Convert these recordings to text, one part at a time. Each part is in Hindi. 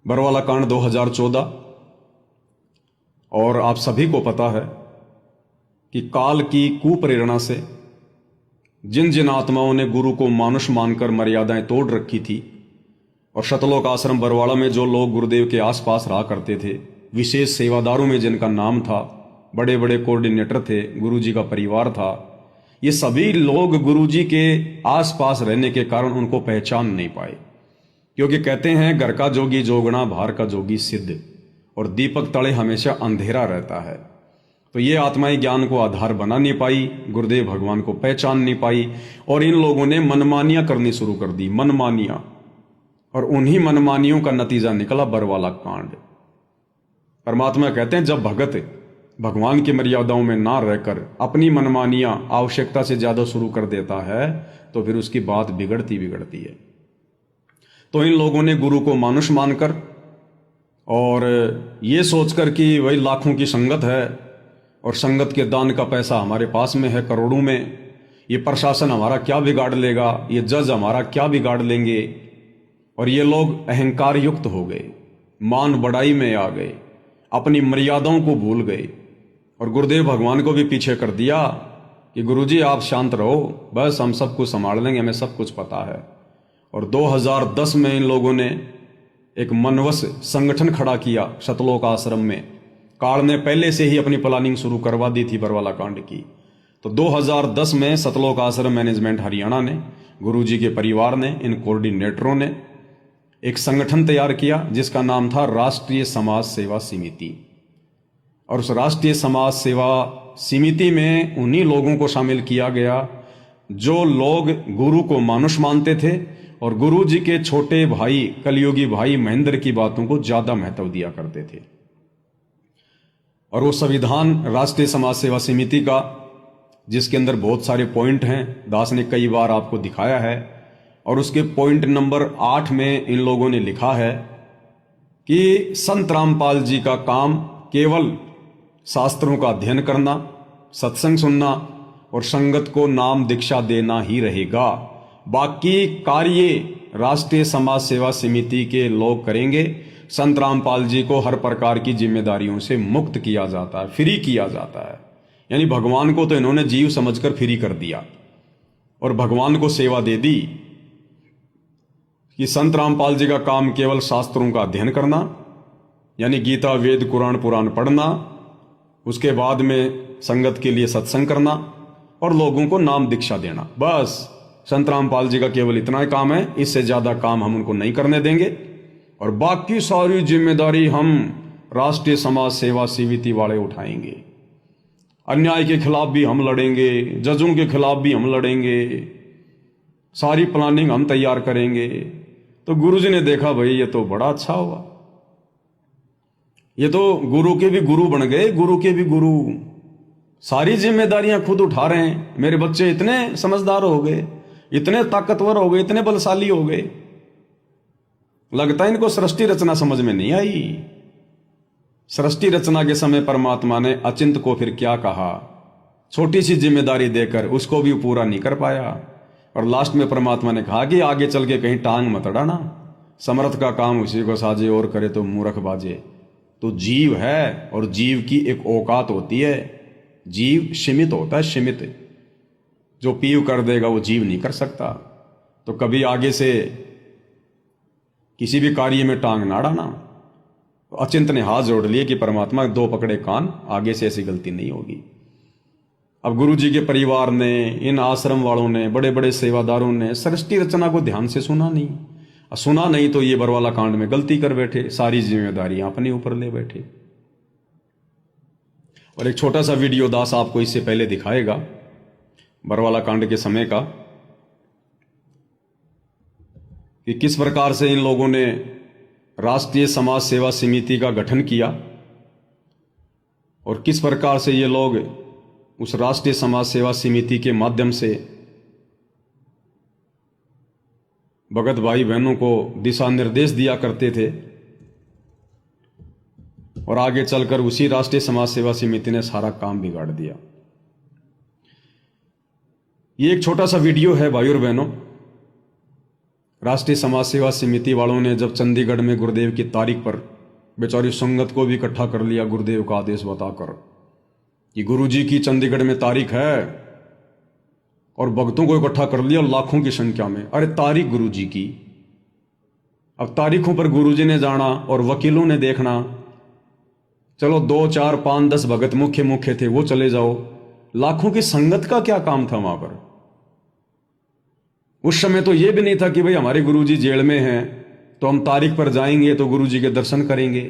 बरवाला कांड 2014। और आप सभी को पता है कि काल की कुप्रेरणा से जिन जिन आत्माओं ने गुरु को मानुष मानकर मर्यादाएं तोड़ रखी थी, और शतलोक आश्रम बरवाड़ा में जो लोग गुरुदेव के आसपास रहा करते थे, विशेष सेवादारों में जिनका नाम था, बड़े बड़े कोऑर्डिनेटर थे, गुरुजी का परिवार था, ये सभी लोग गुरुजी के आसपास रहने के कारण उनको पहचान नहीं पाए। क्योंकि कहते हैं घर का जोगी जोगना, बाहर का जोगी सिद्ध, और दीपक तले हमेशा अंधेरा रहता है। तो ये आत्माएं ज्ञान को आधार बना नहीं पाई, गुरुदेव भगवान को पहचान नहीं पाई, और इन लोगों ने मनमानियां करनी शुरू कर दी, मनमानियां। और उन्हीं मनमानियों का नतीजा निकला बरवाला कांड। परमात्मा कहते हैं जब भगत भगवान की मर्यादाओं में ना रहकर अपनी मनमानियां आवश्यकता से ज्यादा शुरू कर देता है, तो फिर उसकी बात बिगड़ती बिगड़ती है। तो इन लोगों ने गुरु को मानुष मानकर और ये सोचकर कि वही लाखों की संगत है और संगत के दान का पैसा हमारे पास में है करोड़ों में, ये प्रशासन हमारा क्या बिगाड़ लेगा, ये जज हमारा क्या बिगाड़ लेंगे, और ये लोग अहंकार युक्त हो गए, मान बढ़ाई में आ गए, अपनी मर्यादाओं को भूल गए, और गुरुदेव भगवान को भी पीछे कर दिया कि गुरुजी आप शांत रहो, बस हम सब कुछ संभाल लेंगे, हमें सब कुछ पता है। और 2010 में इन लोगों ने एक मनवस संगठन खड़ा किया शतलोक आश्रम में। काल ने पहले से ही अपनी प्लानिंग शुरू करवा दी थी बरवाला कांड की। तो 2010 में शतलोक आश्रम मैनेजमेंट हरियाणा ने, गुरुजी के परिवार ने, इन कोऑर्डिनेटरों ने एक संगठन तैयार किया जिसका नाम था राष्ट्रीय समाज सेवा समिति। और उस राष्ट्रीय समाज सेवा समिति में उन्हीं लोगों को शामिल किया गया जो लोग गुरु को मानुष मानते थे और गुरु जी के छोटे भाई कलयुगी भाई महेंद्र की बातों को ज्यादा महत्व दिया करते थे। और वो संविधान राष्ट्रीय समाज सेवा समिति का, जिसके अंदर बहुत सारे पॉइंट हैं, दास ने कई बार आपको दिखाया है, और उसके पॉइंट नंबर 8 में इन लोगों ने लिखा है कि संत रामपाल जी का काम केवल शास्त्रों का अध्ययन करना, सत्संग सुनना और संगत को नाम दीक्षा देना ही रहेगा। बाकी कार्य राष्ट्रीय समाज सेवा समिति के लोग करेंगे। संत रामपाल जी को हर प्रकार की जिम्मेदारियों से मुक्त किया जाता है, फ्री किया जाता है। यानी भगवान को तो इन्होंने जीव समझकर फ्री कर दिया और भगवान को सेवा दे दी कि संत रामपाल जी का काम केवल शास्त्रों का अध्ययन करना, यानी गीता वेद कुरान पुराण पढ़ना, उसके बाद में संगत के लिए सत्संग करना और लोगों को नाम दीक्षा देना। बस संत रामपाल जी का केवल इतना ही काम है, इससे ज्यादा काम हम उनको नहीं करने देंगे। और बाकी सारी जिम्मेदारी हम राष्ट्रीय समाज सेवा समिति वाले उठाएंगे। अन्याय के खिलाफ भी हम लड़ेंगे, जजों के खिलाफ भी हम लड़ेंगे, सारी प्लानिंग हम तैयार करेंगे। तो गुरुजी ने देखा भाई ये तो बड़ा अच्छा हुआ, ये तो गुरु के भी गुरु बन गए, गुरु के भी गुरु, सारी जिम्मेदारियां खुद उठा रहे हैं। मेरे बच्चे इतने समझदार हो गए, इतने ताकतवर हो गए, इतने बलशाली हो गए। लगता है इनको सृष्टि रचना समझ में नहीं आई। सृष्टि रचना के समय परमात्मा ने अचिंत को फिर क्या कहा, छोटी सी जिम्मेदारी देकर उसको भी पूरा नहीं कर पाया। और लास्ट में परमात्मा ने कहा कि आगे चल के कहीं टांग मत अड़ाना, समर्थ का काम उसी को साजे और करे तो मूर्ख बाजे। तो जीव है और जीव की एक औकात होती है, जीव सीमित होता है, सीमित। जो पीव कर देगा वो जीव नहीं कर सकता। तो कभी आगे से किसी भी कार्य में टांग ना अड़ाना। तो अचिंत ने हाथ जोड़ लिए कि परमात्मा दो पकड़े कान, आगे से ऐसी गलती नहीं होगी। अब गुरु जी के परिवार ने, इन आश्रम वालों ने, बड़े बड़े सेवादारों ने सृष्टि रचना को ध्यान से सुना नहीं तो ये बरवाला कांड में गलती कर बैठे, सारी जिम्मेदारियां अपने ऊपर ले बैठे। और एक छोटा सा वीडियो दास आपको इससे पहले दिखाएगा बरवाला कांड के समय का, कि किस प्रकार से इन लोगों ने राष्ट्रीय समाज सेवा समिति का गठन किया और किस प्रकार से ये लोग उस राष्ट्रीय समाज सेवा समिति के माध्यम से भगत भाई बहनों को दिशा निर्देश दिया करते थे। और आगे चलकर उसी राष्ट्रीय समाज सेवा समिति ने सारा काम बिगाड़ दिया। ये एक छोटा सा वीडियो है भाई और बहनों, राष्ट्रीय समाज सेवा समिति वालों ने जब चंडीगढ़ में गुरुदेव की तारीख पर बेचारी संगत को भी इकट्ठा कर लिया गुरुदेव का आदेश बताकर कि गुरुजी की चंडीगढ़ में तारीख है, और भक्तों को इकट्ठा कर लिया लाखों की संख्या में। अरे तारीख गुरुजी की, अब तारीखों पर गुरुजी ने जाना और वकीलों ने देखना, चलो 2 4 5 10 भगत मुख्य थे वो चले जाओ, लाखों की संगत का क्या काम था वहां पर। उस समय तो यह भी नहीं था कि भाई हमारे गुरुजी जेल में हैं तो हम तारीख पर जाएंगे तो गुरुजी के दर्शन करेंगे।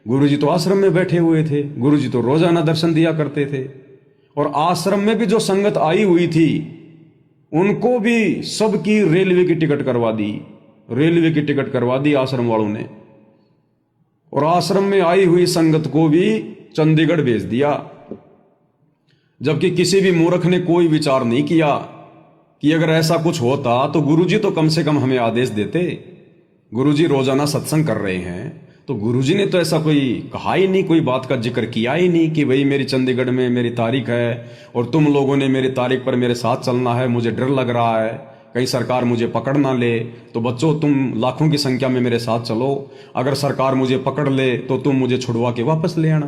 गुरुजी तो आश्रम में बैठे हुए थे, गुरुजी तो रोजाना दर्शन दिया करते थे, और आश्रम में भी जो संगत आई हुई थी उनको भी सबकी रेलवे की टिकट करवा दी, रेलवे की टिकट करवा दी आश्रम वालों ने, और आश्रम में आई हुई संगत को भी चंडीगढ़ भेज दिया। जबकि किसी भी मूर्ख ने कोई विचार नहीं किया कि अगर ऐसा कुछ होता तो गुरुजी तो कम से कम हमें आदेश देते। गुरुजी रोजाना सत्संग कर रहे हैं तो गुरुजी ने तो ऐसा कोई कहा ही नहीं, कोई बात का जिक्र किया ही नहीं कि भाई मेरी चंडीगढ़ में मेरी तारीख है और तुम लोगों ने मेरी तारीख पर मेरे साथ चलना है, मुझे डर लग रहा है कहीं सरकार मुझे पकड़ ना ले, तो बच्चों तुम लाखों की संख्या में मेरे साथ चलो, अगर सरकार मुझे पकड़ ले तो तुम मुझे छुड़वा के वापस ले आना।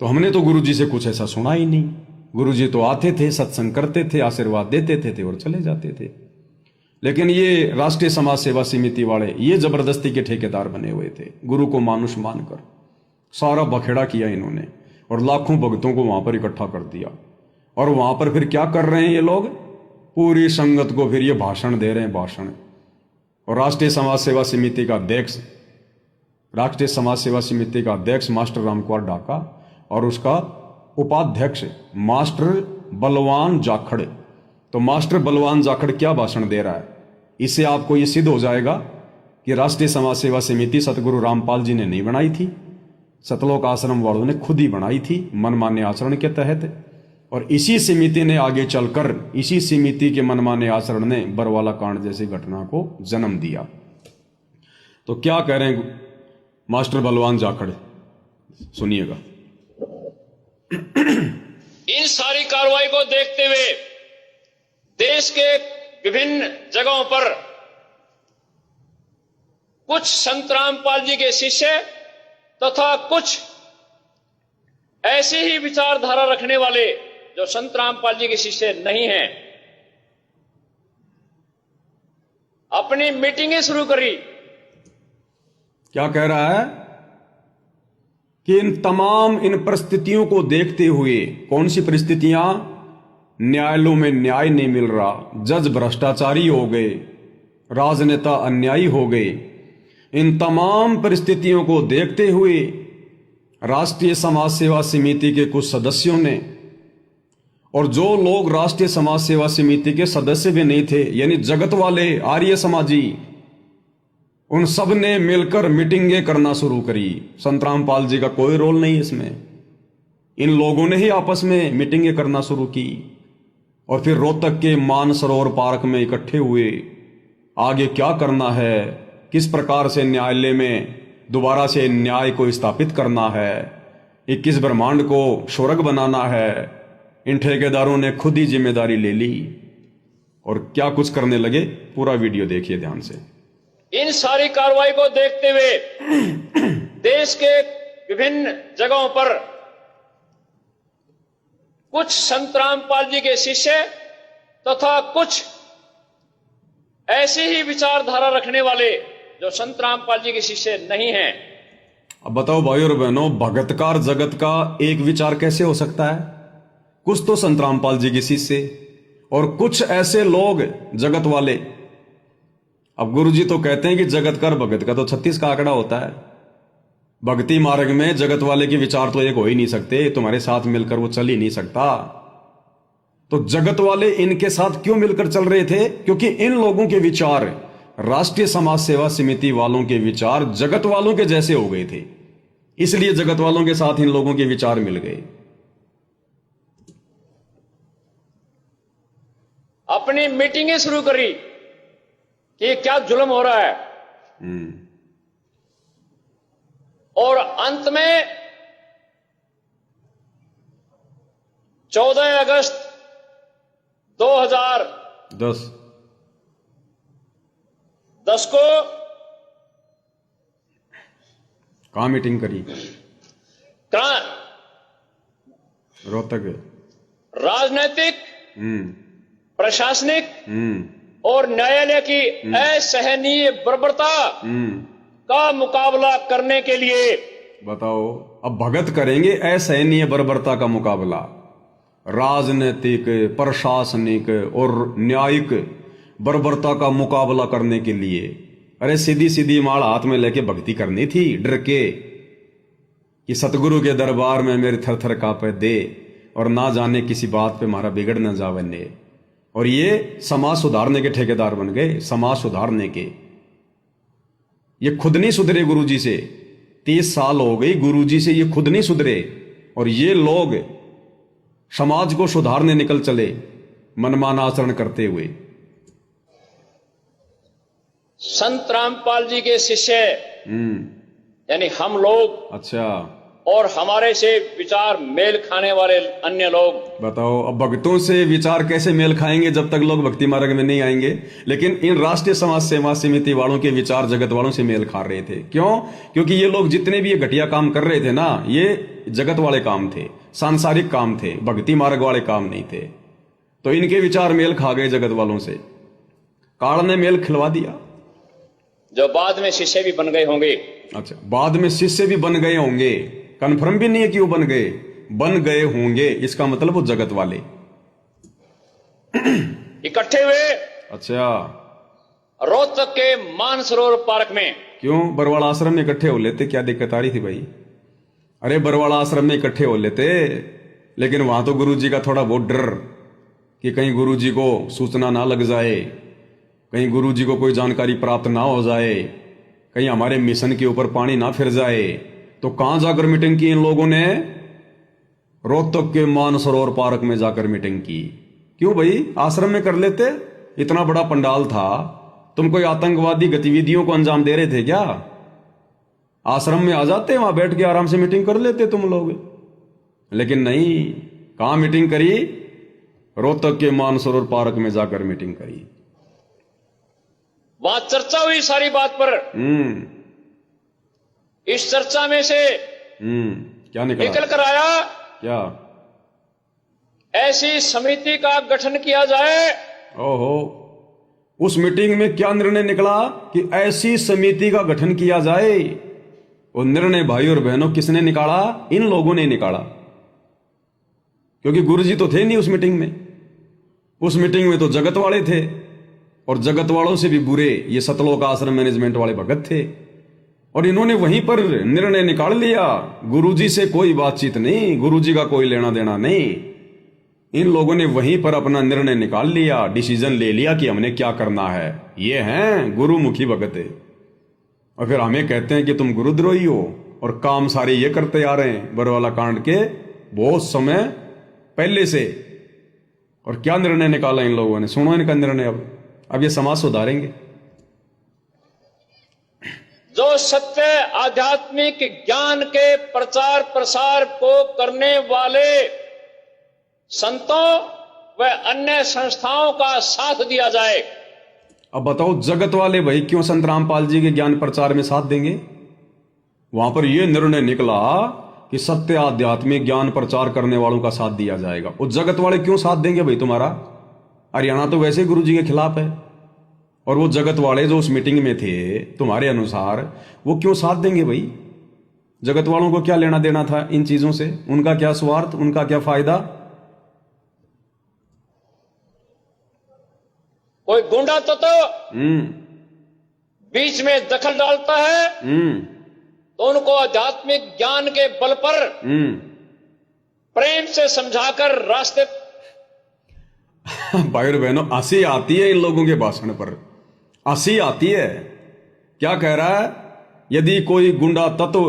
तो हमने तो गुरुजी से कुछ ऐसा सुना ही नहीं। गुरुजी तो आते थे, सत्संग करते थे, आशीर्वाद देते थे और चले जाते थे। लेकिन ये राष्ट्रीय समाज सेवा समिति वाले ये जबरदस्ती के ठेकेदार बने हुए थे, गुरु को मानुष मानकर सारा बखेड़ा किया इन्होंने और लाखों भक्तों को वहां पर इकट्ठा कर दिया। और वहां पर फिर क्या कर रहे हैं ये लोग, पूरी संगत को फिर ये भाषण दे रहे हैं, भाषण। और राष्ट्रीय समाज सेवा समिति का अध्यक्ष, राष्ट्रीय समाज सेवा समिति का अध्यक्ष मास्टर रामकुमार डाका और उसका उपाध्यक्ष मास्टर बलवान जाखड़। तो मास्टर बलवान जाखड़ क्या भाषण दे रहा है, इससे आपको यह सिद्ध हो जाएगा कि राष्ट्रीय समाज सेवा समिति सतगुरु रामपाल जी ने नहीं बनाई थी, सतलोक आश्रम वालों ने खुद ही बनाई थी मनमाने आचरण के तहत। और इसी समिति ने आगे चलकर, इसी समिति के मनमाने आचरण ने बरवाला कांड जैसी घटना को जन्म दिया। तो क्या कह रहे हैं मास्टर बलवान जाखड़, सुनिएगा। इन सारी कार्रवाई को देखते हुए देश के विभिन्न जगहों पर कुछ संत रामपाल जी के शिष्य तथा कुछ ऐसी ही विचारधारा रखने वाले जो संत रामपाल जी के शिष्य नहीं हैं, अपनी मीटिंगें शुरू करी। क्या कह रहा है कि इन तमाम इन परिस्थितियों को देखते हुए, कौन सी परिस्थितियां, न्यायालयों में न्याय नहीं मिल रहा, जज भ्रष्टाचारी हो गए, राजनेता अन्यायी हो गए, इन तमाम परिस्थितियों को देखते हुए राष्ट्रीय समाज सेवा समिति के कुछ सदस्यों ने, और जो लोग राष्ट्रीय समाज सेवा समिति के सदस्य भी नहीं थे, यानी जगत वाले आर्य समाजी, उन सब ने मिलकर मीटिंगें करना शुरू करी। संत रामपाल जी का कोई रोल नहीं इसमें, इन लोगों ने ही आपस में मीटिंगें करना शुरू की और फिर रोहतक के मानसरोवर पार्क में इकट्ठे हुए। आगे क्या करना है, किस प्रकार से न्यायालय में दोबारा से न्याय को स्थापित करना है, 21 ब्रह्मांड को स्वर्ग बनाना है, इन ठेकेदारों ने खुद ही जिम्मेदारी ले ली और क्या कुछ करने लगे। पूरा वीडियो देखिए ध्यान से। इन सारी कार्रवाई को देखते हुए देश के विभिन्न जगहों पर कुछ संत रामपाल जी के शिष्य तथा कुछ ऐसी ही विचारधारा रखने वाले जो संत रामपाल जी के शिष्य नहीं हैं। अब बताओ भाई और बहनों, भगतकार जगत का एक विचार कैसे हो सकता है? कुछ तो संत रामपाल जी के शिष्य और कुछ ऐसे लोग जगत वाले। अब गुरुजी तो कहते हैं कि जगतकार भगत का तो 36 का आंकड़ा होता है। भक्ति मार्ग में जगत वाले के विचार तो एक हो ही नहीं सकते, तुम्हारे साथ मिलकर वो चल ही नहीं सकता। तो जगत वाले इनके साथ क्यों मिलकर चल रहे थे? क्योंकि इन लोगों के विचार, राष्ट्रीय समाज सेवा समिति वालों के विचार जगत वालों के जैसे हो गए थे, इसलिए जगत वालों के साथ इन लोगों के विचार मिल गए। अपनी मीटिंगें शुरू करी कि क्या जुल्म हो रहा है, और अंत में 14 अगस्त 2010 10 को कहाँ मीटिंग करी? क्रां- रोहतक। राजनीतिक, प्रशासनिक हम्म और न्यायालय की असहनीय बर्बरता का मुकाबला करने के लिए बताओ, अब भगत करेंगे असहनीय बर्बरता का मुकाबला, राजनीतिक, प्रशासनिक और न्यायिक बर्बरता का मुकाबला करने के लिए। अरे सीधी सीधी माल हाथ में लेके भक्ति करनी थी, डर के कि सतगुरु के दरबार में मेरे थर थर कांपे दे, और ना जाने किसी बात पे मारा बिगड़ न जावे ने। और ये समाज सुधारने के ठेकेदार बन गए, समाज सुधारने के। ये खुद नहीं सुधरे गुरुजी से, 30 साल हो गई गुरुजी से, ये खुद नहीं सुधरे, और ये लोग समाज को सुधारने निकल चले मनमाना आचरण करते हुए। संत रामपाल जी के शिष्य यानी हम लोग, अच्छा, और हमारे से विचार मेल खाने वाले अन्य लोग। बताओ, अब भक्तों से विचार कैसे मेल खाएंगे जब तक लोग भक्ति मार्ग में नहीं आएंगे? लेकिन इन राष्ट्रीय समाज सेवा समिति वालों के विचार जगत वालों से मेल खा रहे थे। क्यों? क्योंकि ये लोग जितने भी ये घटिया काम कर रहे थे ना, ये जगत वाले काम थे, सांसारिक काम थे, भक्ति मार्ग वाले काम नहीं थे। तो इनके विचार मेल खा गए जगत वालों से, काल ने मेल खिलवा दिया। जो बाद में शिष्य भी बन गए होंगे। अच्छा, बाद में शिष्य भी बन गए होंगे, कन्फर्म भी नहीं है कि वो बन गए होंगे, इसका मतलब वो जगत वाले इकट्ठे हुए। अच्छा, रोहतक के मानसरोवर पार्क में। क्यों बरवाड़ा आश्रम में इकट्ठे हो लेते? क्या दिक्कत आ रही थी भाई? अरे बरवाड़ा आश्रम में इकट्ठे हो लेते, लेकिन वहां तो गुरुजी का थोड़ा बहुत डर कि कहीं गुरुजी को सूचना ना लग जाए, कहीं गुरुजी को कोई जानकारी प्राप्त ना हो जाए, कहीं हमारे मिशन के ऊपर पानी ना फिर जाए। तो कहां जाकर मीटिंग की इन लोगों ने? रोहतक के मानसरोवर पार्क में जाकर मीटिंग की। क्यों भाई? आश्रम में कर लेते, इतना बड़ा पंडाल था, तुम कोई आतंकवादी गतिविधियों को अंजाम दे रहे थे क्या? आश्रम में आ जाते, वहां बैठ के आराम से मीटिंग कर लेते तुम लोग। लेकिन नहीं, कहां मीटिंग करी? रोहतक के मानसरोवर पार्क में जाकर मीटिंग करी। वहां चर्चा हुई सारी बात पर। इस चर्चा में से क्या निकल कर आया? क्या? ऐसी समिति का गठन किया जाए। ओहो, उस मीटिंग में क्या निर्णय निकला कि ऐसी समिति का गठन किया जाए? वो निर्णय भाई और बहनों किसने निकाला? इन लोगों ने निकाला, क्योंकि गुरुजी तो थे नहीं उस मीटिंग में। उस मीटिंग में तो जगत वाले थे, और जगत वालों से भी बुरे ये सतलोक आश्रम मैनेजमेंट वाले भगत थे। और इन्होंने वहीं पर निर्णय निकाल लिया, गुरुजी से कोई बातचीत नहीं, गुरुजी का कोई लेना देना नहीं। इन लोगों ने वहीं पर अपना निर्णय निकाल लिया, डिसीजन ले लिया कि हमने क्या करना है। ये हैं गुरुमुखी भगत। और फिर हमें कहते हैं कि तुम गुरुद्रोही हो, और काम सारे ये करते आ रहे हैं बरवाला कांड के बहुत समय पहले से। और क्या निर्णय निकाला इन लोगों ने? सुनो इनका निर्णय। अब ये समाज सुधारेंगे। जो सत्य आध्यात्मिक ज्ञान के प्रचार प्रसार को करने वाले संतों व अन्य संस्थाओं का साथ दिया जाए। अब बताओ, जगत वाले भाई क्यों संत रामपाल जी के ज्ञान प्रचार में साथ देंगे? वहां पर यह निर्णय निकला कि सत्य आध्यात्मिक ज्ञान प्रचार करने वालों का साथ दिया जाएगा। वो जगत वाले क्यों साथ देंगे भाई तुम्हारा? हरियाणा तो वैसे गुरु जी के खिलाफ है, और वो जगत वाले जो उस मीटिंग में थे तुम्हारे अनुसार, वो क्यों साथ देंगे भाई? जगत वालों को क्या लेना देना था इन चीजों से? उनका क्या स्वार्थ, उनका क्या फायदा? कोई गुंडा तो बीच में दखल डालता है तो उनको आध्यात्मिक ज्ञान के बल पर प्रेम से समझाकर रास्ते। भाई और बहनों, हंसी आती है इन लोगों के भाषण पर, हंसी आती है। क्या कह रहा है? यदि कोई गुंडा तत्व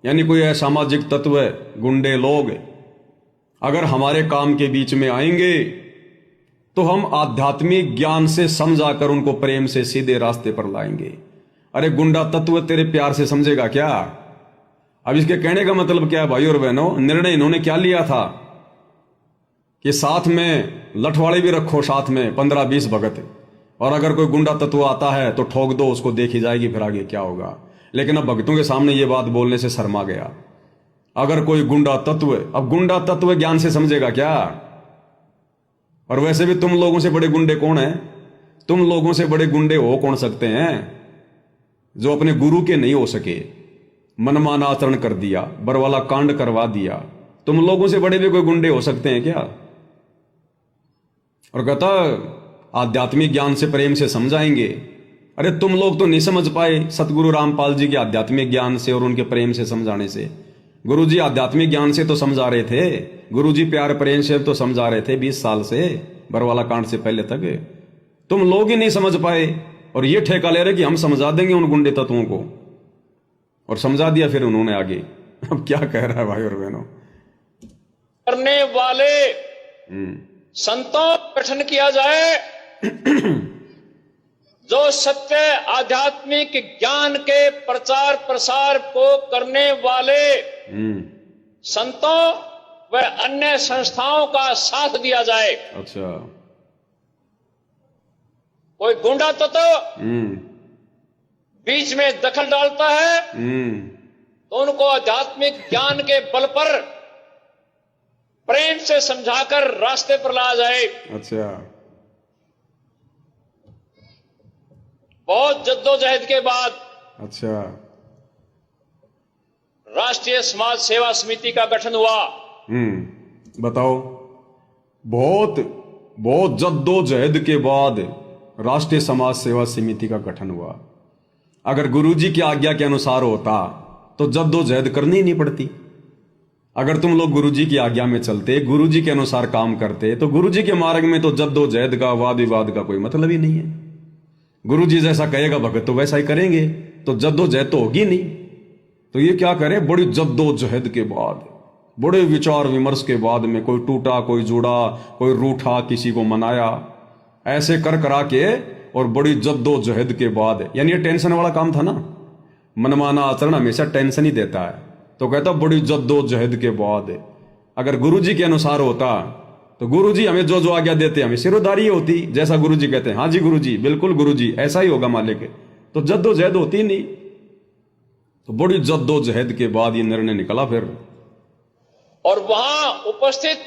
यानी कोई असामाजिक तत्व, गुंडे लोग अगर हमारे काम के बीच में आएंगे तो हम आध्यात्मिक ज्ञान से समझाकर उनको प्रेम से सीधे रास्ते पर लाएंगे। अरे गुंडा तत्व तेरे प्यार से समझेगा क्या? अब इसके कहने का मतलब क्या है भाई और बहनों? निर्णय इन्होंने क्या लिया था कि साथ में लठवाड़े भी रखो, साथ में 15-20 भगत, और अगर कोई गुंडा तत्व आता है तो ठोक दो उसको, देखी जाएगी फिर आगे क्या होगा। लेकिन अब भक्तों के सामने ये बात बोलने से शर्मा गया। अगर कोई गुंडा तत्व, अब गुंडा तत्व ज्ञान से समझेगा क्या? और वैसे भी तुम लोगों से बड़े गुंडे कौन हैं? तुम लोगों से बड़े गुंडे हो कौन सकते हैं जो अपने गुरु के नहीं हो सके, मनमाना आचरण कर दिया, बरवाला कांड करवा दिया। तुम लोगों से बड़े भी कोई गुंडे हो सकते हैं क्या? और कहता आध्यात्मिक ज्ञान से प्रेम से समझाएंगे। अरे तुम लोग तो नहीं समझ पाए सतगुरु रामपाल जी के आध्यात्मिक ज्ञान से और उनके प्रेम से समझाने से। गुरुजी आध्यात्मिक ज्ञान से तो समझा रहे थे, गुरुजी प्यार प्रेम से तो समझा रहे थे 20 साल से, बरवाला कांड से पहले तक। तुम लोग ही नहीं समझ पाए और ये ठेका ले रहे कि हम समझा देंगे उन गुंडे तत्वों को, और समझा दिया फिर उन्होंने आगे। अब क्या कह रहा है भाई और बहनों? करने वाले संतों का गठन किया जाए जो सत्य आध्यात्मिक ज्ञान के प्रचार प्रसार को करने वाले संतों व अन्य संस्थाओं का साथ दिया जाए। अच्छा, कोई गुंडा तत्व बीच में दखल डालता है तो उनको आध्यात्मिक ज्ञान के बल पर प्रेम से समझाकर रास्ते पर लाया जाए। अच्छा, बहुत जद्दोजहद के बाद अच्छा, राष्ट्रीय समाज सेवा समिति का गठन हुआ। बताओ, बहुत जद्दोजहद के बाद राष्ट्रीय समाज सेवा समिति का गठन हुआ। अगर गुरुजी की आज्ञा के अनुसार होता तो जद्दोजहद करनी ही नहीं पड़ती। अगर तुम लोग गुरुजी की आज्ञा में चलते, गुरुजी के अनुसार काम करते, तो गुरुजी के मार्ग में तो जद्दोजहद का, वाद विवाद का कोई मतलब ही नहीं है। गुरुजी जैसा कहेगा भगत तो वैसा ही करेंगे, तो जद्दोजहद तो होगी नहीं। तो ये क्या करें, बड़ी जद्दोजहद के बाद, बड़े विचार विमर्श के बाद में कोई टूटा, कोई जुड़ा, कोई रूठा, किसी को मनाया, ऐसे कर करा के और बड़ी जद्दोजहद के बाद। यानी ये टेंशन वाला काम था ना, मनमाना आचरण हमेशा टेंशन ही देता है। तो कहता बड़ी जद्दोजहद के बाद अगर गुरुजी के अनुसार होता तो गुरुजी हमें जो जो आज्ञा देते हमें सिरोधारी होती, जैसा गुरुजी कहते हैं, हाँ जी गुरुजी, बिल्कुल गुरुजी, ऐसा ही होगा मालिक। तो जद्दोजहद होती नहीं। तो बड़ी जद्दोजहद के बाद ये निर्णय निकला फिर। और वहां उपस्थित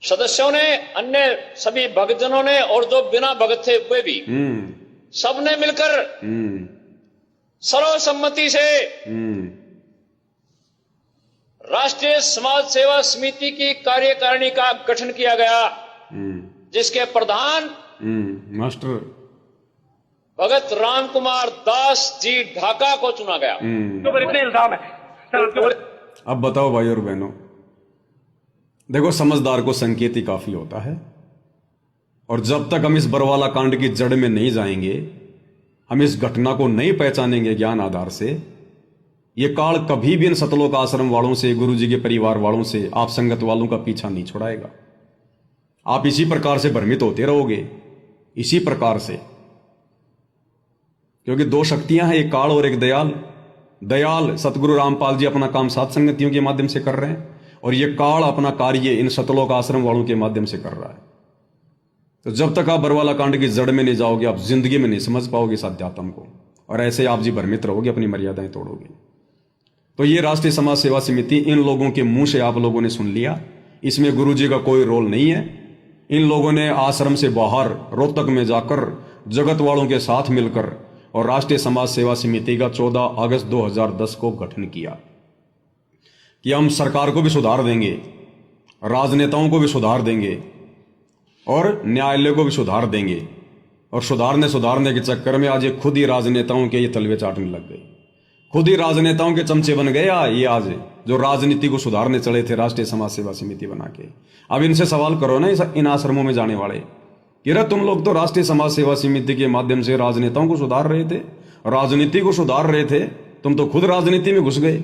सदस्यों ने, अन्य सभी भक्तजनों ने, और जो बिना भगत थे वे भी, सबने मिलकर सर्वसम्मति से राष्ट्रीय समाज सेवा समिति की कार्यकारिणी का गठन किया गया, जिसके प्रधान मास्टर भगत राम कुमार दास जी ढाका को चुना गया। इतने इल्जाम है। अब बताओ भाई और बहनों, देखो समझदार को संकेत ही काफी होता है। और जब तक हम इस बरवाला कांड की जड़ में नहीं जाएंगे, हम इस घटना को नहीं पहचानेंगे ज्ञान आधार से, ये काल कभी भी इन सतलोक आश्रम वालों से, गुरुजी के परिवार वालों से, आप संगत वालों का पीछा नहीं छुड़ाएगा। आप इसी प्रकार से भ्रमित होते रहोगे, इसी प्रकार से। क्योंकि दो शक्तियां हैं, एक काल और एक दयाल। दयाल सतगुरु रामपाल जी अपना काम सात संगतियों के माध्यम से कर रहे हैं, और ये काल अपना कार्य इन सतलोक आश्रम वालों के माध्यम से कर रहा है। तो जब तक आप बरवाला कांड की जड़ में नहीं जाओगे, आप जिंदगी में नहीं समझ पाओगे इस अध्यात्म को, और ऐसे आप जी भ्रमित रहोगे, अपनी मर्यादाएं तोड़ोगे। तो ये राष्ट्रीय समाज सेवा समिति, इन लोगों के मुंह से आप लोगों ने सुन लिया, इसमें गुरुजी का कोई रोल नहीं है। इन लोगों ने आश्रम से बाहर रोहतक में जाकर जगत वालों के साथ मिलकर और राष्ट्रीय समाज सेवा समिति का 14 अगस्त 2010 को गठन किया कि हम सरकार को भी सुधार देंगे, राजनेताओं को भी सुधार देंगे और न्यायालय को भी सुधार देंगे। और सुधारने के चक्कर में आज ये खुद ही राजनेताओं के ये तलवे चाटने लग गए, खुद ही राजनेताओं के चमचे बन गए। ये आज जो राजनीति को सुधारने चले थे राष्ट्रीय समाज सेवा समिति बना के। अब इनसे सवाल करो ना, इन आश्रमों में जाने वाले, कि रे तुम लोग तो राष्ट्रीय समाज सेवा समिति के माध्यम से राजनेताओं को सुधार रहे थे, राजनीति को सुधार रहे थे, तुम तो खुद राजनीति में घुस गए।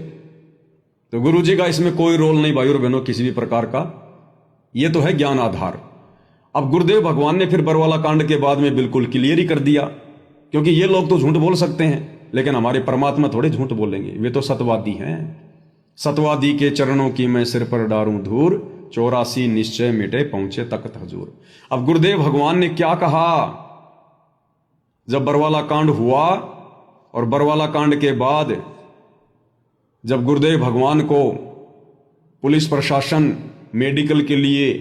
तो गुरुजी का इसमें कोई रोल नहीं भाई और बहनों, किसी भी प्रकार का। ये तो है ज्ञान आधार। अब गुरुदेव भगवान ने फिर बरवाला कांड के बाद में बिल्कुल क्लियर ही कर दिया, क्योंकि ये लोग तो झूठ बोल सकते हैं लेकिन हमारे परमात्मा थोड़े झूठ बोलेंगे, वे तो सतवादी हैं। सतवादी के चरणों की मैं सिर पर डारूं धूर, 84 निश्चय मिटे पहुंचे तख्त हजूर। अब गुरुदेव भगवान ने क्या कहा जब बरवाला कांड हुआ, और बरवाला कांड के बाद जब गुरुदेव भगवान को पुलिस प्रशासन मेडिकल के लिए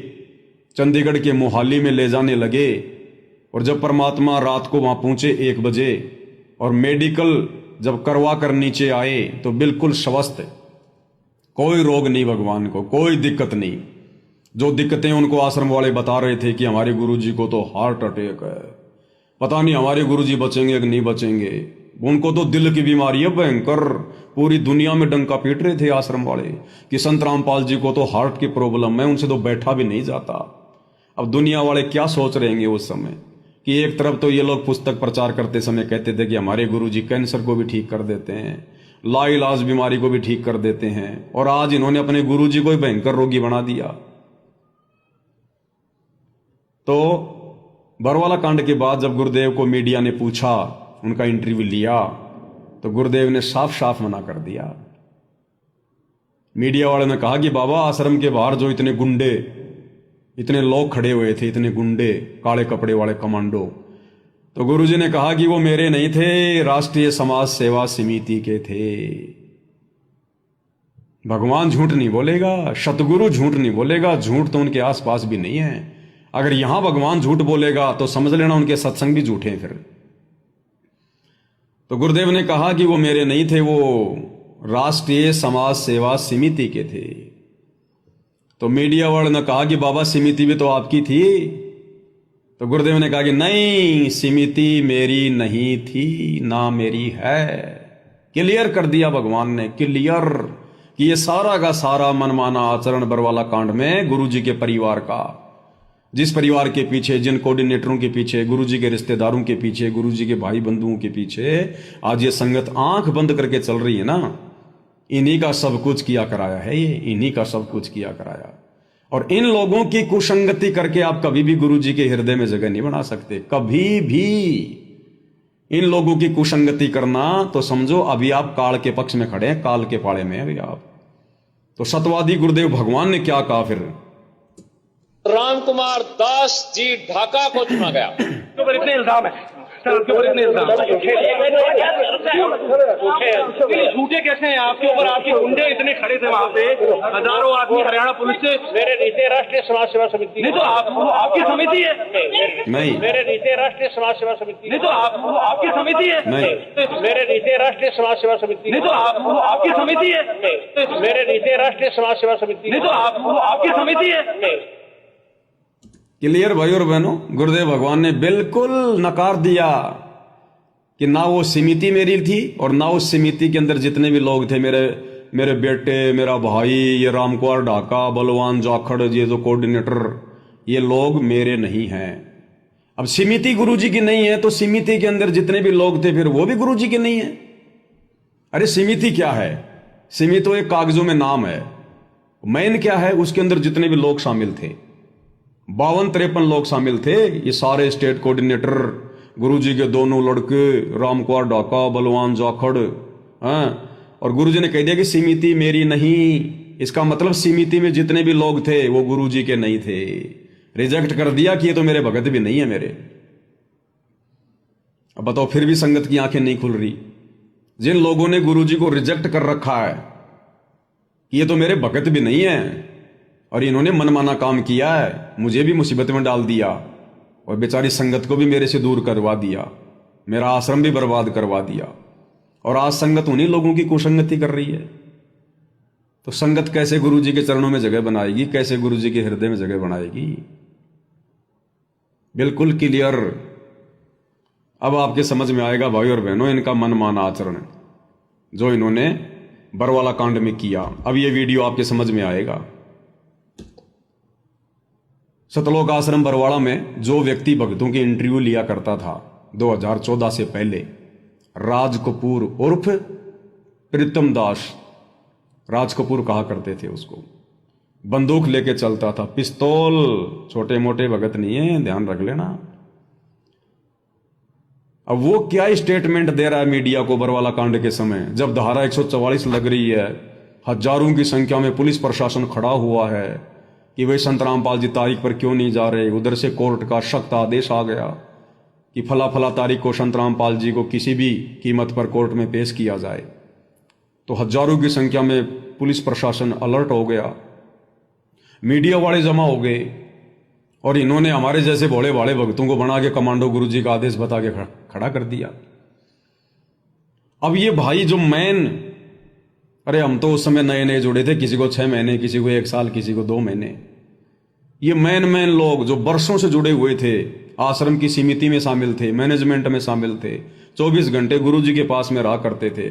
चंडीगढ़ के मोहाली में ले जाने लगे, और जब परमात्मा रात को वहां पहुंचे 1 बजे और मेडिकल जब करवा कर नीचे आए तो बिल्कुल स्वस्थ, कोई रोग नहीं भगवान को, कोई दिक्कत नहीं। जो दिक्कतें उनको आश्रम वाले बता रहे थे कि हमारे गुरुजी को तो हार्ट अटैक है, पता नहीं हमारे गुरुजी बचेंगे कि नहीं बचेंगे, उनको तो दिल की बीमारी है भयंकर, पूरी दुनिया में डंका पीट रहे थे आश्रम वाले कि संत रामपाल जी को तो हार्ट की प्रॉब्लम है, उनसे तो बैठा भी नहीं जाता। अब दुनिया वाले क्या सोच रहेंगे उस समय कि एक तरफ तो ये लोग पुस्तक प्रचार करते समय कहते थे कि हमारे गुरुजी कैंसर को भी ठीक कर देते हैं, लाइलाज बीमारी को भी ठीक कर देते हैं, और आज इन्होंने अपने गुरुजी को ही भयंकर रोगी बना दिया। तो बरवाला कांड के बाद जब गुरुदेव को मीडिया ने पूछा, उनका इंटरव्यू लिया, तो गुरुदेव ने साफ साफ मना कर दिया। मीडिया वाले ने कहा कि बाबा आश्रम के बाहर जो इतने गुंडे, इतने लोग खड़े हुए थे, इतने गुंडे, काले कपड़े वाले कमांडो, तो गुरुजी ने कहा कि वो मेरे नहीं थे, राष्ट्रीय समाज सेवा समिति के थे। भगवान झूठ नहीं बोलेगा, सतगुरु झूठ नहीं बोलेगा, झूठ तो उनके आसपास भी नहीं है। अगर यहां भगवान झूठ बोलेगा तो समझ लेना उनके सत्संग भी झूठे हैं फिर। तो गुरुदेव ने कहा कि वो मेरे नहीं थे, वो राष्ट्रीय समाज सेवा समिति के थे। तो मीडिया वाले ने कहा कि बाबा समिति भी तो आपकी थी। तो गुरुदेव ने कहा कि नहीं, समिति मेरी नहीं थी, ना मेरी है। क्लियर कर दिया भगवान ने, क्लियर, कि ये सारा का सारा मनमाना आचरण बरवाला कांड में गुरुजी के परिवार का, जिस परिवार के पीछे, जिन कोऑर्डिनेटरों के पीछे, गुरुजी के रिश्तेदारों के पीछे, गुरुजी के भाई बंधुओं के पीछे आज ये संगत आंख बंद करके चल रही है ना, इन्हीं का सब कुछ किया कराया है, ये इन्हीं का सब कुछ किया कराया। और इन लोगों की कुसंगति करके आप कभी भी गुरुजी के हृदय में जगह नहीं बना सकते, कभी भी। इन लोगों की कुसंगति करना तो समझो अभी आप काल के पक्ष में खड़े हैं, काल के पाले में अभी आप। तो सतवादी गुरुदेव भगवान ने क्या कहा फिर? राम कुमार दास जी ढाका को चुना गया। के ऊपर इतने इल्जाम है सर, उसके ऊपर इतने इल्जाम झूठे कैसे हैं आपके ऊपर? आपके गुंडे इतने खड़े थे वहाँ पे, हजारों आदमी हरियाणा पुलिस से। मेरे नीचे राष्ट्रीय समाज सेवा समिति नहीं तो आपकी समिति है। नहीं, मेरे नीचे राष्ट्रीय समाज सेवा समिति नहीं तो आपकी समिति है। नहीं, मेरे नीचे राष्ट्रीय समाज सेवा समिति नहीं तो आपकी समिति है। मेरे नीचे राष्ट्रीय समाज सेवा समिति नहीं तो आपकी समिति है। क्लियर भाई और बहनों, गुरुदेव भगवान ने बिल्कुल नकार दिया कि ना वो समिति मेरी थी और ना उस समिति के अंदर जितने भी लोग थे, मेरे बेटे, मेरा भाई, ये रामकुमार ढाका, बलवान जाखड़, ये जो कोऑर्डिनेटर, ये लोग मेरे नहीं हैं। अब समिति गुरुजी की नहीं है तो समिति के अंदर जितने भी लोग थे फिर वो भी गुरुजी के नहीं है। अरे समिति क्या है? समिति तो एक कागजों में नाम है, मेन क्या है? उसके अंदर जितने भी लोग शामिल थे, 52-53 लोग शामिल थे। ये सारे स्टेट कोऑर्डिनेटर, गुरुजी के दोनों लड़के, रामकुमार ढाका, बलवान जाखड़, और गुरुजी ने कह दिया कि समिति मेरी नहीं। इसका मतलब समिति में जितने भी लोग थे वो गुरुजी के नहीं थे। रिजेक्ट कर दिया कि ये तो मेरे भगत भी नहीं है मेरे। अब बताओ, फिर भी संगत की आंखें नहीं खुल रही। जिन लोगों ने गुरुजी को रिजेक्ट कर रखा है कि ये तो मेरे भगत भी नहीं है और इन्होंने मनमाना काम किया है, मुझे भी मुसीबत में डाल दिया और बेचारी संगत को भी मेरे से दूर करवा दिया, मेरा आश्रम भी बर्बाद करवा दिया, और आज संगत उन्हीं लोगों की कुसंगति कर रही है। तो संगत कैसे गुरुजी के चरणों में जगह बनाएगी? कैसे गुरुजी के हृदय में जगह बनाएगी? बिल्कुल क्लियर। अब आपके समझ में आएगा भाई और बहनों, इनका मनमाना आचरण जो इन्होंने बरवाला कांड में किया। अब ये वीडियो आपके समझ में आएगा। सतलोक आश्रम बरवाड़ा में जो व्यक्ति भक्तों की इंटरव्यू लिया करता था 2014 से पहले, राज कपूर उर्फ प्रीतम दास, राज कपूर कहा करते थे उसको, बंदूक लेके चलता था, पिस्तौल, छोटे मोटे भगत नहीं है, ध्यान रख लेना। अब वो क्या स्टेटमेंट दे रहा है मीडिया को बरवाला कांड के समय, जब धारा 144 लग रही है, हजारों की संख्या में पुलिस प्रशासन खड़ा हुआ है, कि भाई संत रामपाल जी तारीख पर क्यों नहीं जा रहे। उधर से कोर्ट का सख्त आदेश आ गया कि फला फला तारीख को संत रामपाल जी को किसी भी कीमत पर कोर्ट में पेश किया जाए। तो हजारों की संख्या में पुलिस प्रशासन अलर्ट हो गया, मीडिया वाले जमा हो गए और इन्होंने हमारे जैसे भोले भाले भक्तों को बना के कमांडो गुरुजी का आदेश बता के खड़ा कर दिया। अब ये भाई जो अरे हम तो उस समय नए नए जुड़े थे, किसी को 6 महीने, किसी को 1 साल, किसी को 2 महीने। ये मैन लोग जो बरसों से जुड़े हुए थे, आश्रम की समिति में शामिल थे, मैनेजमेंट में शामिल थे, 24 घंटे गुरुजी के पास में रहा करते थे।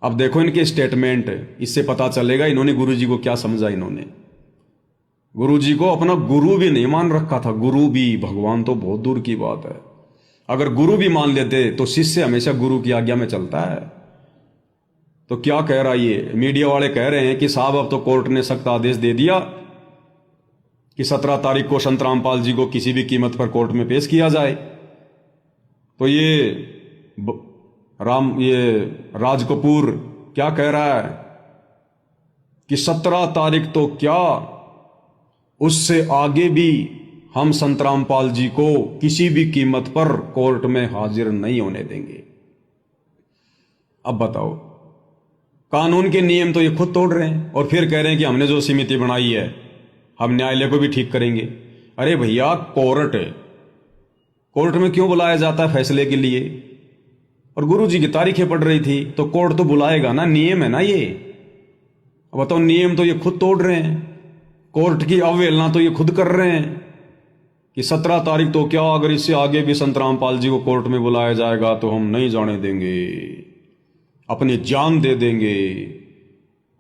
अब देखो इनके स्टेटमेंट, इससे पता चलेगा इन्होंने गुरुजी को क्या समझा। इन्होंने गुरुजी को अपना गुरु भी नहीं मान रखा था। गुरु भी, भगवान तो बहुत दूर की बात है। अगर गुरु भी मान लेते तो शिष्य हमेशा गुरु की आज्ञा में चलता है। तो क्या कह रहा है ये मीडिया वाले, कह रहे हैं कि साहब अब तो कोर्ट ने सख्त आदेश दे दिया कि 17 तारीख को संत रामपाल जी को किसी भी कीमत पर कोर्ट में पेश किया जाए। तो ये राज कपूर क्या कह रहा है कि 17 तारीख तो क्या, उससे आगे भी हम संत रामपाल जी को किसी भी कीमत पर कोर्ट में हाजिर नहीं होने देंगे। अब बताओ, कानून के नियम तो ये खुद तोड़ रहे हैं और फिर कह रहे हैं कि हमने जो समिति बनाई है हम न्यायालय को भी ठीक करेंगे। अरे भैया, कोर्ट में क्यों बुलाया जाता है फैसले के लिए? और गुरुजी की तारीखें पड़ रही थी तो कोर्ट तो बुलाएगा ना, नियम है ना ये। अब बताओ, नियम तो ये खुद तोड़ रहे हैं, कोर्ट की अवहेलना तो ये खुद कर रहे हैं कि 17 तारीख तो क्या, अगर इससे आगे भी संत रामपाल जी को कोर्ट में बुलाया जाएगा तो हम नहीं जाने देंगे, अपनी जान दे देंगे।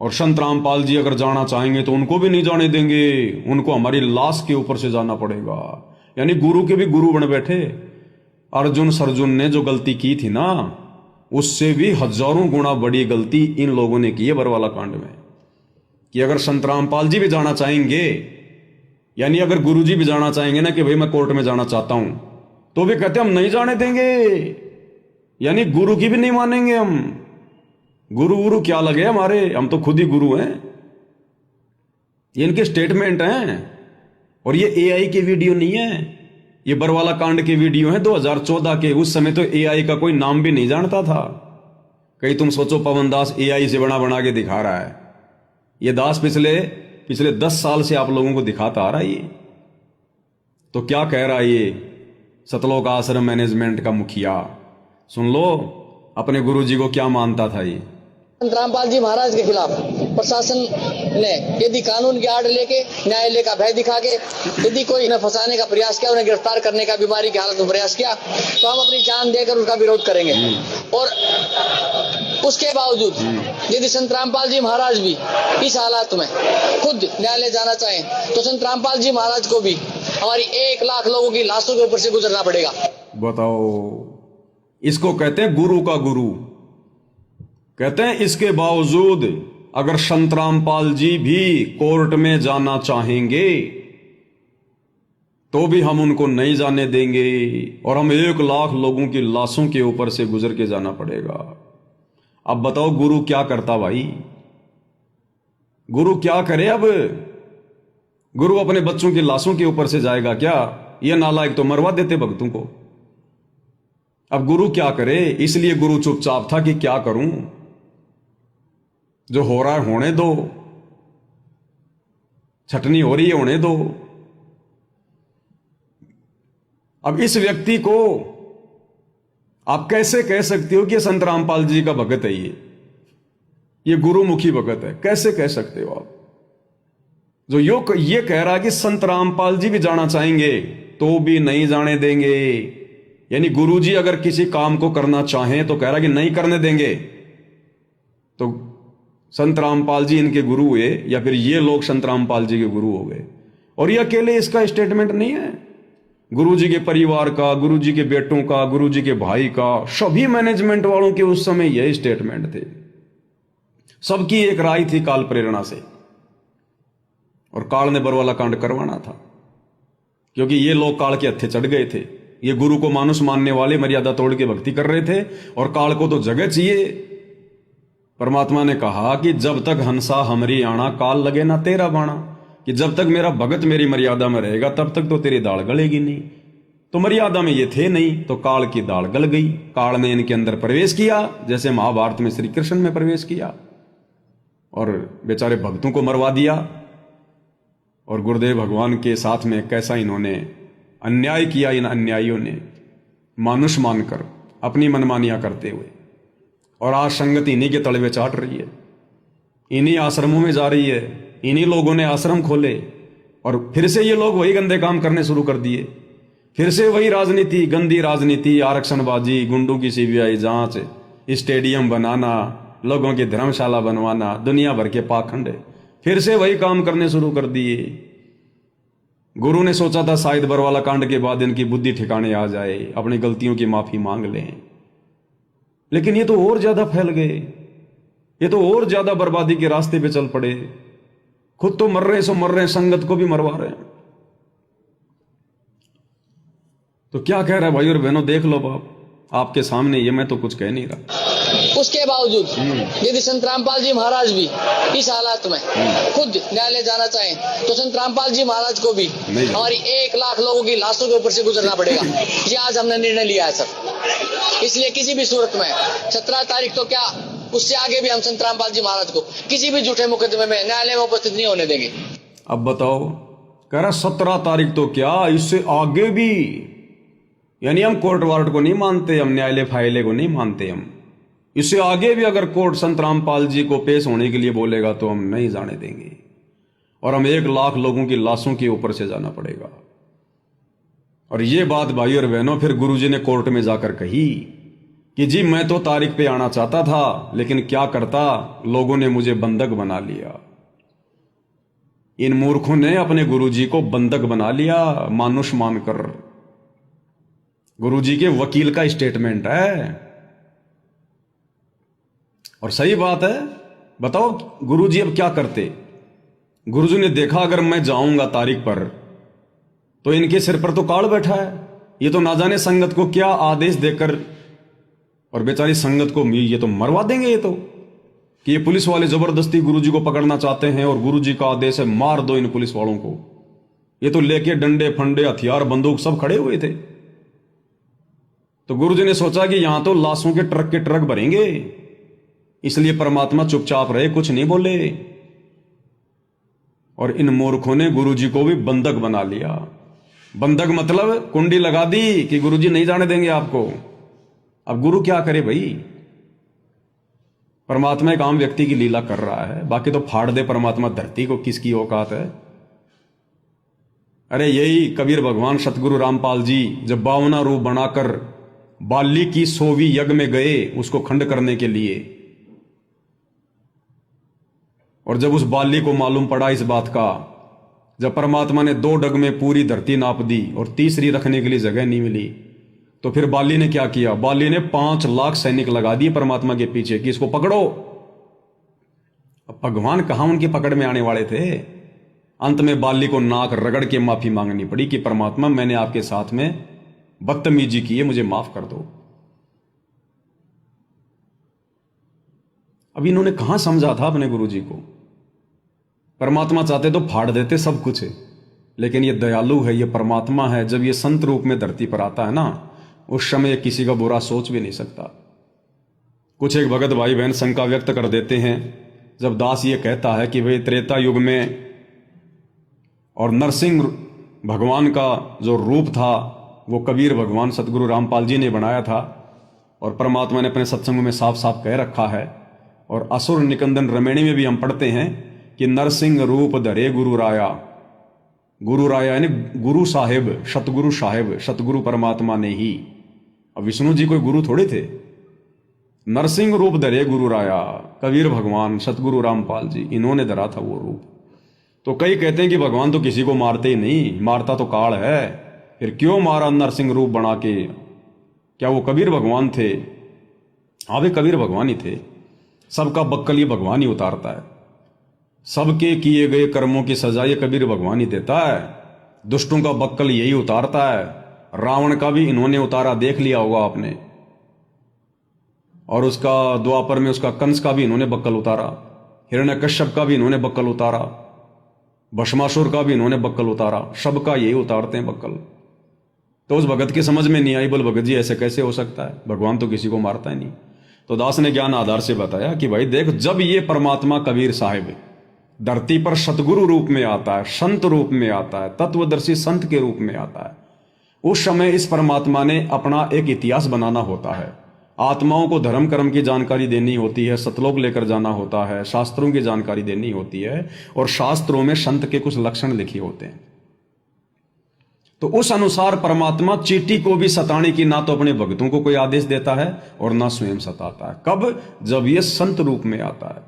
और संत रामपाल जी अगर जाना चाहेंगे तो उनको भी नहीं जाने देंगे, उनको हमारी लाश के ऊपर से जाना पड़ेगा। यानी गुरु के भी गुरु बन बैठे। अर्जुन ने जो गलती की थी ना, उससे भी हजारों गुना बड़ी गलती इन लोगों ने की है बरवाला कांड में। कि अगर संत रामपाल जी भी जाना चाहेंगे, यानी अगर गुरु जी भी जाना चाहेंगे ना कि भाई मैं कोर्ट में जाना चाहता हूं, तो भी कहते हम नहीं जाने देंगे। यानी गुरु की भी नहीं मानेंगे हम। गुरु क्या लगे हमारे, हम तो खुद ही गुरु हैं। ये इनके स्टेटमेंट हैं। और ये एआई की वीडियो नहीं है, ये बरवाला कांड की वीडियो है 2014 के। उस समय तो एआई का कोई नाम भी नहीं जानता था। कहीं तुम सोचो पवन दास एआई से बना के दिखा रहा है। ये दास पिछले 10 साल से आप लोगों को दिखाता आ रहा है ये। तो क्या कह रहा है ये सतलोक आश्रम मैनेजमेंट का मुखिया? सुन लो अपने गुरुजी को क्या मानता था ये। संत रामपाल जी महाराज के खिलाफ प्रशासन ने यदि कानून की आड़ लेके, न्यायालय का भय दिखा के यदि कोई उन्हें फंसाने का प्रयास किया, उन्हें गिरफ्तार करने का बीमारी की हालत में प्रयास किया, तो हम अपनी जान देकर उसका विरोध करेंगे। और उसके बावजूद यदि संत रामपाल जी महाराज भी इस हालात में खुद न्यायालय जाना चाहें, तो संत रामपाल जी महाराज को भी हमारी 1 लाख लोगों की लाशों के ऊपर से गुजरना पड़ेगा। बताओ, इसको कहते हैं गुरु का गुरु। कहते हैं इसके बावजूद अगर संत रामपाल जी भी कोर्ट में जाना चाहेंगे तो भी हम उनको नहीं जाने देंगे और हम 1 लाख लोगों की लाशों के ऊपर से गुजर के जाना पड़ेगा। अब बताओ गुरु क्या करता भाई? गुरु क्या करे? अब गुरु अपने बच्चों की लाशों के ऊपर से जाएगा क्या? ये नालायक तो मरवा देते भक्तों को। अब गुरु क्या करे? इसलिए गुरु चुपचाप था कि क्या करूं, जो हो रहा है होने दो, छटनी हो रही है होने दो। अब इस व्यक्ति को आप कैसे कह सकते हो कि संत रामपाल जी का भगत है? ये गुरुमुखी भगत है, कैसे कह सकते हो आप? जो ये कह रहा है कि संत रामपाल जी भी जाना चाहेंगे तो भी नहीं जाने देंगे। यानी गुरुजी अगर किसी काम को करना चाहें तो कह रहा कि नहीं करने देंगे। तो संत रामपाल जी इनके गुरु हुए या फिर ये लोग संत रामपाल जी के गुरु हो गए। और ये अकेले इसका स्टेटमेंट नहीं है, गुरुजी के परिवार का, गुरुजी के बेटों का, गुरुजी के भाई का, सभी मैनेजमेंट वालों के उस समय यही स्टेटमेंट थे। सबकी एक राय थी काल प्रेरणा से, और काल ने बरवाला कांड करवाना था क्योंकि ये लोग काल के हत्थे चढ़ गए थे। ये गुरु को मानुष मानने वाले मर्यादा तोड़ के भक्ति कर रहे थे और काल को तो जगह चाहिए। परमात्मा ने कहा कि जब तक हंसा हमरी आना, काल लगे ना तेरा बाणा। कि जब तक मेरा भगत मेरी मर्यादा में रहेगा तब तक तो तेरी दाल गलेगी नहीं। तो मर्यादा में ये थे नहीं, तो काल की दाल गल गई। काल ने इनके अंदर प्रवेश किया, जैसे महाभारत में श्री कृष्ण में प्रवेश किया, और बेचारे भक्तों को मरवा दिया। और गुरुदेव भगवान के साथ में कैसा इन्होंने अन्याय किया, इन अन्यायियों ने, मानुष मानकर अपनी मनमानियां करते हुए। और आज संगत इन्हीं के तलवे चाट रही है, इन्हीं आश्रमों में जा रही है, इन्हीं लोगों ने आश्रम खोले, और फिर से ये लोग वही गंदे काम करने शुरू कर दिए। फिर से वही राजनीति, गंदी राजनीति, आरक्षणबाजी, गुंडों की सीबीआई जांच, स्टेडियम बनाना, लोगों की धर्मशाला बनवाना, दुनिया भर के पाखंड, फिर से वही काम करने शुरू कर दिए। गुरु ने सोचा था शायद बरवाला कांड के बाद इनकी बुद्धि ठिकाने आ जाए, अपनी गलतियों की माफी मांग लें, लेकिन ये तो और ज्यादा फैल गए, ये तो और ज्यादा बर्बादी के रास्ते पे चल पड़े। खुद तो मर रहे, सो मर रहे, संगत को भी मरवा रहे हैं। तो क्या कह रहा है भाई और बहनों, देख लो बाप, आपके सामने ये, मैं तो कुछ कह नहीं रहा। उसके बावजूद यदि संत रामपाल जी महाराज भी इस हालात में खुद न्यायालय जाना चाहें तो संत रामपाल जी महाराज को भी हमारी 1 लाख लोगों की लाशों के ऊपर से गुजरना पड़ेगा। ये आज हमने निर्णय लिया है सर। इसलिए किसी भी सूरत में 17 तारीख तो क्या, उससे आगे भी हम संत रामपाल जी महाराज को किसी भी झूठे मुकदमे में न्यायालय में उपस्थित नहीं होने देंगे। अब बताओ, कह रहा 17 तारीख तो क्या, इससे आगे भी, यानी हम कोर्ट वार्ट को नहीं मानते, हम न्यायालय फाइले को नहीं मानते, हम इससे आगे भी अगर कोर्ट संत रामपाल जी को पेश होने के लिए बोलेगा तो हम नहीं जाने देंगे, और हम 1 लाख लोगों की लाशों के ऊपर से जाना पड़ेगा। और ये बात भाई और बहनों फिर गुरुजी ने कोर्ट में जाकर कही कि जी मैं तो तारीख पे आना चाहता था, लेकिन क्या करता, लोगों ने मुझे बंधक बना लिया। इन मूर्खों ने अपने गुरुजी को बंधक बना लिया, मानुष मानकर। गुरुजी के वकील का स्टेटमेंट है, और सही बात है। बताओ गुरुजी अब क्या करते। गुरुजी ने देखा अगर मैं जाऊंगा तारीख पर तो इनके सिर पर तो काल बैठा है, ये तो ना जाने संगत को क्या आदेश देकर, और बेचारी संगत को ये तो मरवा देंगे, ये तो कि ये पुलिस वाले जबरदस्ती गुरुजी को पकड़ना चाहते हैं, और गुरुजी का आदेश है मार दो इन पुलिस वालों को। ये तो लेके डंडे फंडे हथियार बंदूक सब खड़े हुए थे। तो गुरुजी ने सोचा कि यहां तो लाशों के ट्रक भरेंगे, इसलिए परमात्मा चुपचाप रहे, कुछ नहीं बोले। और इन मूर्खों ने गुरुजी को भी बंधक बना लिया। बंधक मतलब कुंडी लगा दी कि गुरुजी नहीं जाने देंगे आपको। अब गुरु क्या करे भाई, परमात्मा एक आम व्यक्ति की लीला कर रहा है, बाकी तो फाड़ दे परमात्मा धरती को, किसकी औकात है। अरे यही कबीर भगवान सतगुरु रामपाल जी जब 52 रूप बनाकर बाली की 100वीं यज्ञ में गए उसको खंड करने के लिए, और जब उस बाली को मालूम पड़ा इस बात का, जब परमात्मा ने 2 डग में पूरी धरती नाप दी और तीसरी रखने के लिए जगह नहीं मिली, तो फिर बाली ने क्या किया, बाली ने 5 लाख सैनिक लगा दिए परमात्मा के पीछे कि इसको पकड़ो। अब भगवान कहां उनकी पकड़ में आने वाले थे। अंत में बाली को नाक रगड़ के माफी मांगनी पड़ी कि परमात्मा मैंने आपके साथ में बदतमीजी की है, मुझे माफ कर दो। अब इन्होंने कहां समझा था अपने गुरुजी को। परमात्मा चाहते तो फाड़ देते सब कुछ, लेकिन ये दयालु है, ये परमात्मा है। जब ये संत रूप में धरती पर आता है ना, उस समय किसी का बुरा सोच भी नहीं सकता। कुछ एक भगत भाई बहन शंका व्यक्त कर देते हैं जब दास ये कहता है कि भाई त्रेता युग में और नरसिंह भगवान का जो रूप था वो कबीर भगवान सतगुरु रामपाल जी ने बनाया था, और परमात्मा ने अपने सत्संग में साफ साफ कह रखा है। और असुर निकंदन रमेणी में भी हम पढ़ते हैं कि नरसिंह रूप धरे गुरु राया। गुरु राया यानी गुरु साहेब, सतगुरु साहेब, सतगुरु परमात्मा ने ही। अब विष्णु जी कोई गुरु थोड़े थे। नरसिंह रूप धरे गुरु राया, कबीर भगवान सतगुरु रामपाल जी, इन्होंने धरा था वो रूप। तो कई कहते हैं कि भगवान तो किसी को मारते ही नहीं, मारता तो काल है, फिर क्यों मारा नरसिंह रूप बना के। क्या वो कबीर भगवान थे? हाँ वे कबीर भगवान ही थे। सबका बक्कल ये भगवान ही उतारता है, सबके किए गए कर्मों की सजा ये कबीर भगवान ही देता है। दुष्टों का बक्कल यही उतारता है। रावण का भी इन्होंने उतारा, देख लिया होगा आपने। और उसका द्वापर में उसका कंस का भी इन्होंने बक्कल उतारा, हिरण्यकश्यप का भी इन्होंने बक्कल उतारा। भस्मासुर का भी इन्होंने बक्कल उतारा, सबका यही उतारते हैं बक्कल। तो उस भगत की समझ में नहीं आई, बोल भगत जी ऐसे कैसे हो सकता है, भगवान तो किसी को मारता ही नहीं। तो दास ने ज्ञान आधार से बताया कि भाई देख, जब ये परमात्मा कबीर साहिब धरती पर सतगुरु रूप में आता है, संत रूप में आता है, तत्वदर्शी संत के रूप में आता है, उस समय इस परमात्मा ने अपना एक इतिहास बनाना होता है। आत्माओं को धर्म कर्म की जानकारी देनी होती है, सतलोक लेकर जाना होता है, शास्त्रों की जानकारी देनी होती है, और शास्त्रों में संत के कुछ लक्षण लिखे होते हैं। तो उस अनुसार परमात्मा चींटी को भी सताने की ना तो अपने भक्तों को कोई आदेश देता है और ना स्वयं सताता है। कब? जब ये संत रूप में आता है।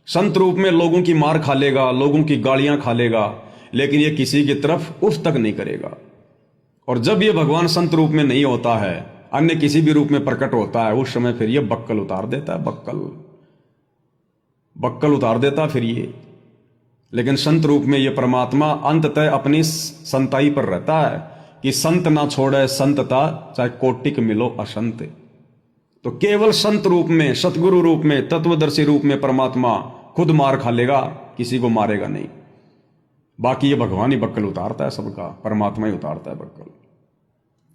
संत रूप में लोगों की मार खा लेगा, लोगों की गालियां खा लेगा, लेकिन ये किसी की तरफ उफ तक नहीं करेगा। और जब ये भगवान संत रूप में नहीं होता है, अन्य किसी भी रूप में प्रकट होता है, उस समय फिर ये बक्कल उतार देता है, बक्कल उतार देता फिर ये। लेकिन संत रूप में ये परमात्मा अंततः अपनी संताई पर रहता है कि संत ना छोड़े संतता, चाहे कोटिक मिलो असंत। तो केवल संत रूप में, सतगुरु रूप में, तत्वदर्शी रूप में परमात्मा खुद मार खा लेगा, किसी को मारेगा नहीं। बाकी ये भगवान ही बक्कल उतारता है सबका, परमात्मा ही उतारता है बक्कल।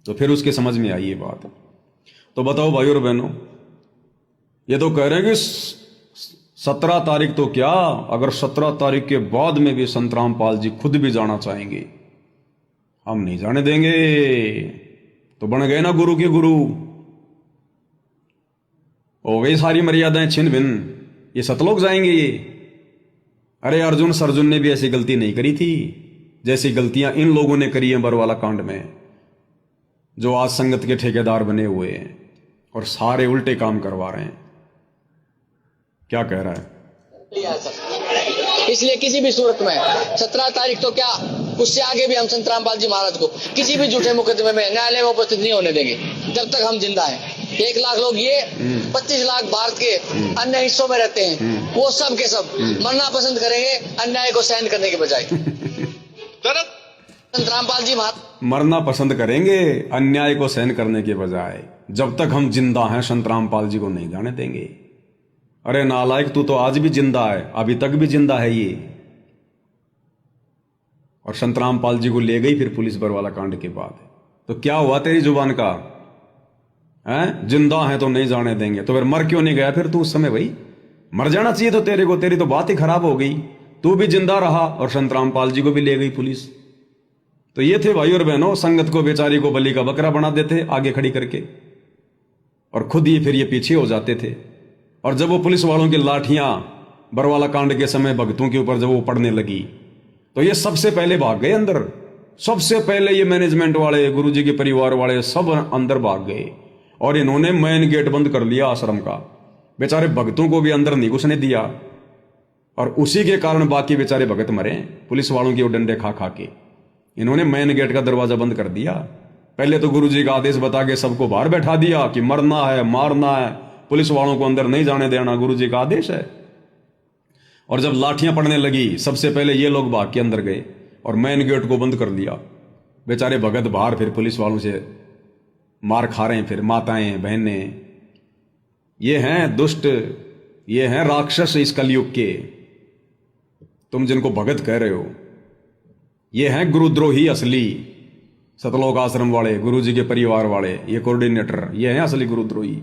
तो फिर उसके समझ में आई ये बात। तो बताओ भाई और बहनों, ये तो कह रहे हैं कि 17 तारीख तो क्या, अगर 17 तारीख के बाद में भी संत रामपाल जी खुद भी जाना चाहेंगे, हम नहीं जाने देंगे। तो बन गए ना गुरु के गुरु, हो गई सारी मर्यादाएं छिन भिन, ये सतलोक जाएंगे ये। अरे अर्जुन ने भी ऐसी गलती नहीं करी थी जैसी गलतियां इन लोगों ने करी हैं बरवाला कांड में, जो आज संगत के ठेकेदार बने हुए हैं और सारे उल्टे काम करवा रहे हैं। क्या कह रहा है? इसलिए किसी भी सूरत में 17 तारीख तो क्या, उससे आगे भी हम संत रामपाल जी महाराज को किसी भी झूठे मुकदमे में न्यायालय में उपस्थित नहीं होने देंगे जब तक हम जिंदा हैं। 1 लाख लोग ये 25 लाख भारत के अन्य हिस्सों में रहते हैं, वो सब के सब मरना पसंद करेंगे अन्याय को सहन करने के बजाय। संत रामपाल जी महाराज मरना पसंद करेंगे अन्याय को सहन करने के बजाय। जब तक हम जिंदा हैं संत रामपाल जी को नहीं जाने देंगे। अरे नालायक, तू तो आज भी जिंदा है, अभी तक भी जिंदा है ये। और संत रामपाल जी को ले गई फिर पुलिस बरवाला कांड के बाद। तो क्या हुआ तेरी जुबान का? हैं, जिंदा है तो नहीं जाने देंगे, तो फिर मर क्यों नहीं गया फिर तू उस समय? भाई मर जाना चाहिए तो तेरे को, तेरी तो बात ही खराब हो गई। तू भी जिंदा रहा और संत रामपाल जी को भी ले गई पुलिस। तो ये थे भाई और बहनों, संगत को बेचारी को बलि का बकरा बना देते आगे खड़ी करके, और खुद ही फिर ये पीछे हो जाते थे। और जब वो पुलिस वालों की लाठियां बरवाला कांड के समय भक्तों के ऊपर जब वो पड़ने लगी, तो ये सबसे पहले भाग गए अंदर। सबसे पहले ये मैनेजमेंट वाले, गुरुजी के परिवार वाले सब अंदर भाग गए, और इन्होंने मेन गेट बंद कर लिया आश्रम का। बेचारे भक्तों को भी अंदर नहीं घुसने दिया, और उसी के कारण बाकी बेचारे भगत मरे पुलिस वालों के वो डंडे खा खा के। इन्होंने मेन गेट का दरवाजा बंद कर दिया। पहले तो गुरुजी का आदेश बता के सबको बाहर बैठा दिया कि मरना है, मारना है, पुलिस वालों को अंदर नहीं जाने देना, गुरुजी का आदेश है। और जब लाठियां पड़ने लगी, सबसे पहले ये लोग भाग के अंदर गए और मेन गेट को बंद कर दिया। बेचारे भगत बाहर फिर पुलिस वालों से मार खा रहे हैं, फिर माताएं बहनें। ये हैं दुष्ट, ये हैं राक्षस इस कलयुग के, तुम जिनको भगत कह रहे हो। ये हैं गुरुद्रोही असली, सतलोक आश्रम वाले, गुरुजी के परिवार वाले, ये कोऑर्डिनेटर, ये हैं असली गुरुद्रोही।